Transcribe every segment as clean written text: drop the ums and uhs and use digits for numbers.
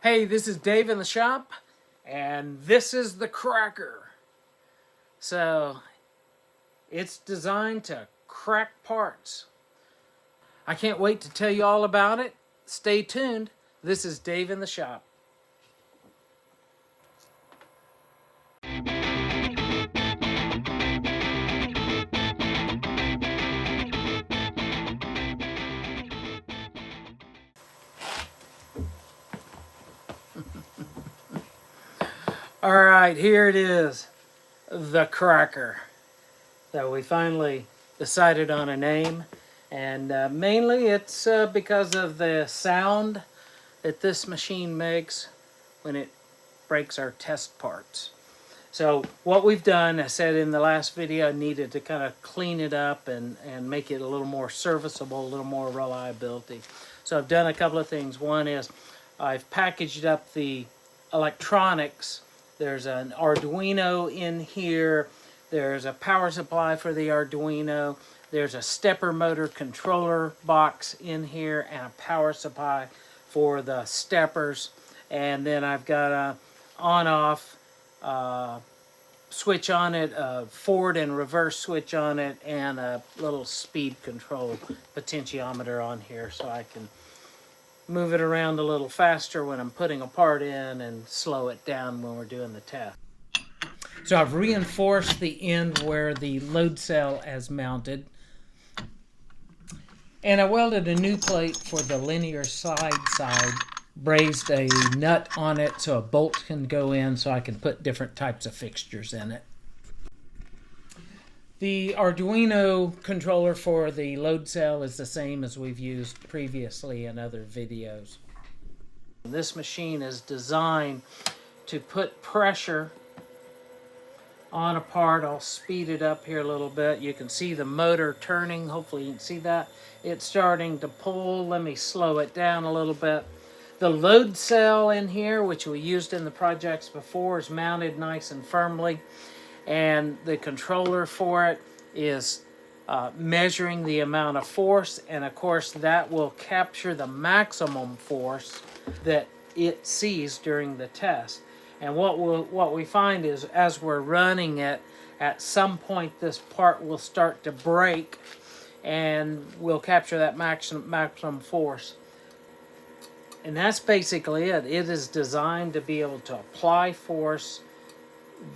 Hey, this is Dave in the shop, and this is the Kracker. So, it's designed to crack parts. I can't wait to tell you all about it. Stay tuned. This is Dave in the shop. All right, here it is, the Kracker. So we finally decided on a name, and mainly it's because of the sound that this machine makes when it breaks our test parts. So what we've done, I said in the last video, I needed to kind of clean it up and make it a little more serviceable, a little more reliability. So I've done a couple of things. One is I've packaged up the electronics. There's an Arduino in here. There's a power supply for the Arduino. There's a stepper motor controller box in here and a power supply for the steppers. And then I've got a on-off switch on it, a forward and reverse switch on it, and a little speed control potentiometer on here so I can move it around a little faster when I'm putting a part in and slow it down when we're doing the test. So I've reinforced the end where the load cell is mounted, and I welded a new plate for the linear side, brazed a nut on it so a bolt can go in so I can put different types of fixtures in it. The Arduino controller for the load cell is the same as we've used previously in other videos. This machine is designed to put pressure on a part. I'll speed it up here a little bit. You can see the motor turning. Hopefully you can see that. It's starting to pull. Let me slow it down a little bit. The load cell in here, which we used in the projects before, is mounted nice and firmly. And the controller for it is measuring the amount of force. And of course, that will capture the maximum force that it sees during the test. And what we find is as we're running it, at some point this part will start to break and we'll capture that maximum force. And that's basically it. It is designed to be able to apply force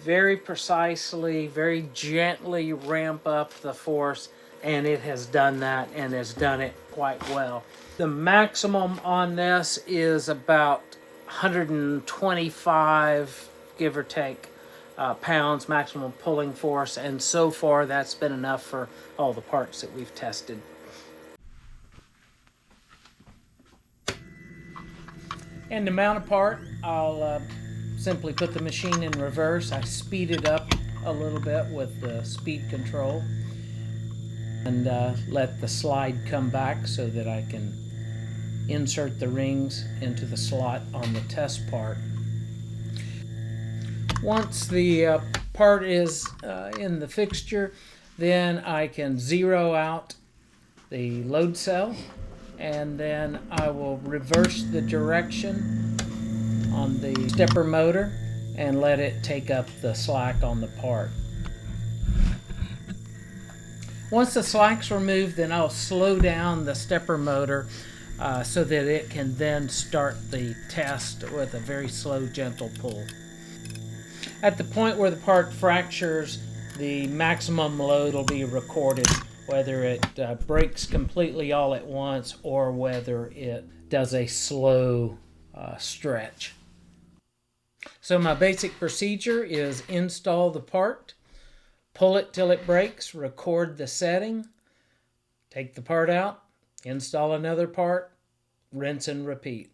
very precisely, very gently ramp up the force, and it has done that and has done it quite well. The maximum on this is about 125, give or take, pounds maximum pulling force, and so far that's been enough for all the parts that we've tested. And to mount a part, I'll simply put the machine in reverse. I speed it up a little bit with the speed control and let the slide come back so that I can insert the rings into the slot on the test part. Once the part is in the fixture, then I can zero out the load cell, and then I will reverse the direction on the stepper motor and let it take up the slack on the part. Once the slack's removed, then I'll slow down the stepper motor so that it can then start the test with a very slow, gentle pull. At the point where the part fractures, the maximum load will be recorded, whether it breaks completely all at once or whether it does a slow stretch. So my basic procedure is install the part, pull it till it breaks, record the setting, take the part out, install another part, rinse and repeat.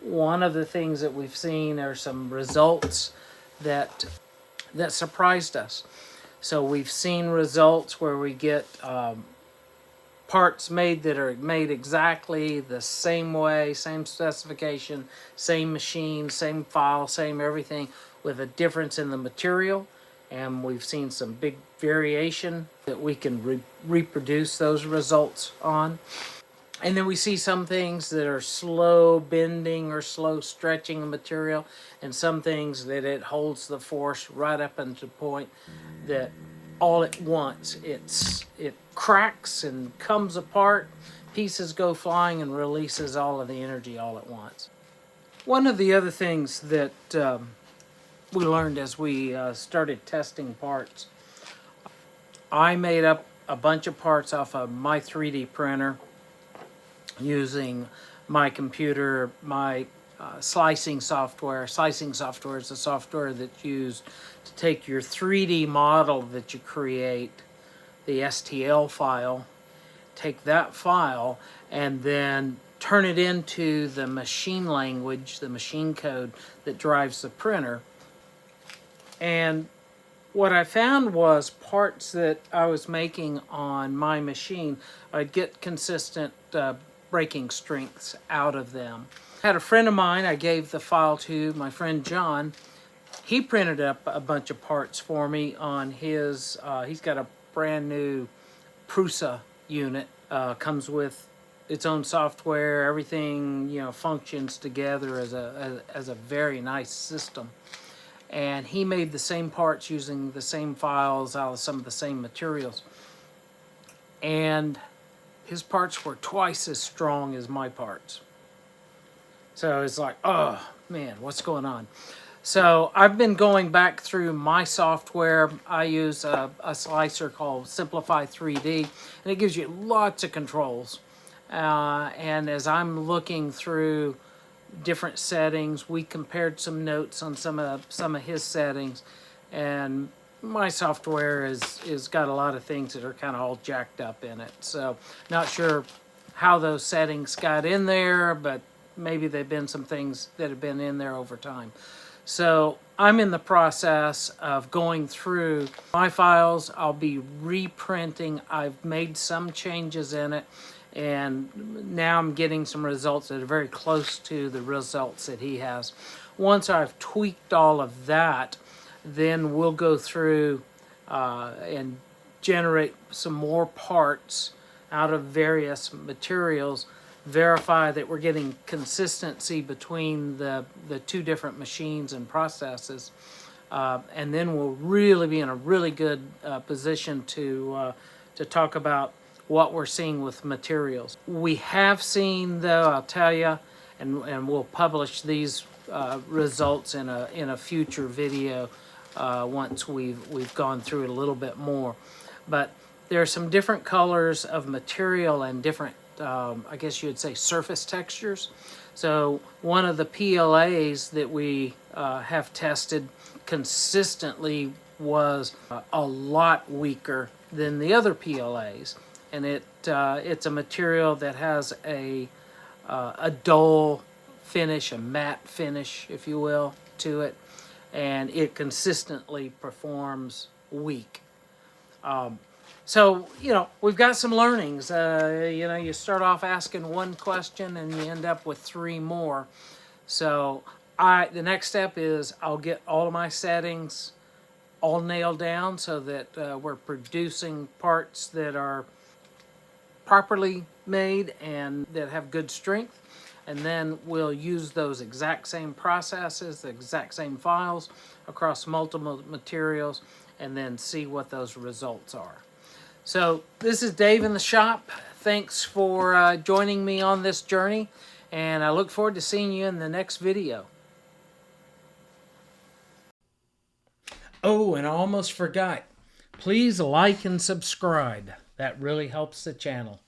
One of the things that we've seen are some results that surprised us. So we've seen results where we get parts made that are made exactly the same way, same specification, same machine, same file, same everything, with a difference in the material. And we've seen some big variation that we can reproduce those results on. And then we see some things that are slow bending or slow stretching the material, and some things that it holds the force right up into the point that all at once it cracks and comes apart, pieces go flying, and releases all of the energy all at once. One of the other things that we learned as we started testing parts, I made up a bunch of parts off of my 3D printer using my computer, my slicing software. Slicing software is a software that's used to take your 3D model that you create, the STL file, take that file and then turn it into the machine language, the machine code that drives the printer. And what I found was parts that I was making on my machine, I'd get consistent breaking strengths out of them. I had a friend of mine, I gave the file to, my friend John. He printed up a bunch of parts for me on his, he's got a brand new Prusa unit. Comes with its own software, everything, you know, functions together as a very nice system. And he made the same parts using the same files out of some of the same materials. And his parts were twice as strong as my parts. So it's like, oh man, what's going on? So I've been going back through my software. I use a slicer called Simplify 3D, and it gives you lots of controls. And as I'm looking through different settings, we compared some notes on some of his settings, and my software is got a lot of things that are kind of all jacked up in it. So not sure how those settings got in there, but maybe they've been some things that have been in there over time. So I'm in the process of going through my files. I'll be reprinting. I've made some changes in it, and now I'm getting some results that are very close to the results that he has. Once I've tweaked all of that, then we'll go through and generate some more parts out of various materials, verify that we're getting consistency between the two different machines and processes, and then we'll really be in a really good position to talk about what we're seeing with materials. We have seen, though, I'll tell you, and we'll publish these results in a future video once we've gone through it a little bit more. But there are some different colors of material and different, I guess you would say, surface textures. So one of the PLAs that we have tested consistently was a lot weaker than the other PLAs. And it's a material that has a dull finish, a matte finish, if you will, to it, and it consistently performs weak. So, you know, we've got some learnings. You know, you start off asking one question and you end up with three more. So the next step is I'll get all of my settings all nailed down so that we're producing parts that are properly made and that have good strength, and then we'll use those exact same processes, the exact same files across multiple materials, and then see what those results are. So this is Dave in the shop. Thanks for joining me on this journey, and I look forward to seeing you in the next video. Oh, and I almost forgot. Please like and subscribe. That really helps the channel.